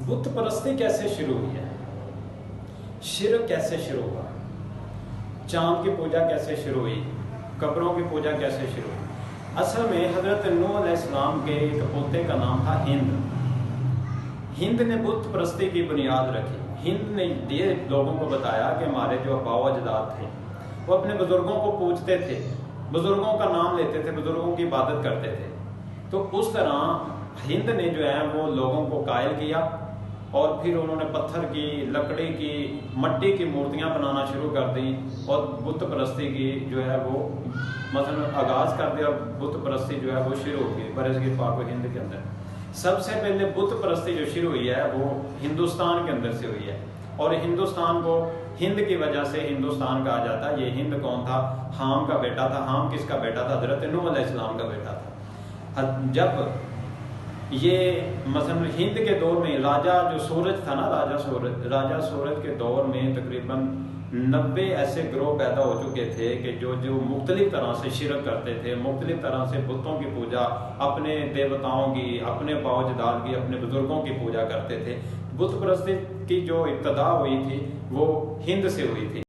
बुत परस्ती कैसे शुरू हुई है, शिरक कैसे शुरू हुआ, चांद की पूजा कैसे शुरू हुई, कब्रों की पूजा कैसे शुरू हुई। असल में हज़रत नूह अलैहिस्सलाम के एक पोते का नाम था हिंद। हिंद ने बुत परस्ती की बुनियाद रखी। हिंद ने ये लोगों को बताया कि हमारे जो आबा व अजदाद थे वो अपने बुज़ुर्गों को पूजते थे, बुज़ुर्गों का नाम लेते थे, बुज़ुर्गों की इबादत करते थे। तो उस तरह हिंद ने जो है वो लोगों को कायल किया और फिर उन्होंने पत्थर की, लकड़ी की, मट्टी की मूर्तियां बनाना शुरू कर दी और बुत परस्ती की जो है वो मतलब आगाज़ कर दिया। बुत परस्ती जो है वो शुरू हो गई बरसगीर पाक व हिंद के अंदर। सबसे पहले बुत परस्ती जो शुरू हुई है वो हिंदुस्तान के अंदर से हुई है और हिंदुस्तान को हिंद की वजह से हिंदुस्तान कहा जाता है। ये हिंद कौन था? हाम का बेटा था। हाम किसका बेटा था? हज़रत नूह अलैहिस्सलाम का बेटा था। जब ये मतलब हिंद के दौर में राजा जो सूरज था ना, राजा सूरज के दौर में तकरीबन 90 ऐसे ग्रोह पैदा हो चुके थे कि जो मुख्तलिफ तरह से शिरक करते थे, मुख्तलिफ तरह से बुतों की पूजा, अपने देवताओं की, अपने बावजदाद की, अपने बुजुर्गों की पूजा करते थे। बुत परस्ती की जो इब्तदा हुई थी वो हिंद से हुई थी।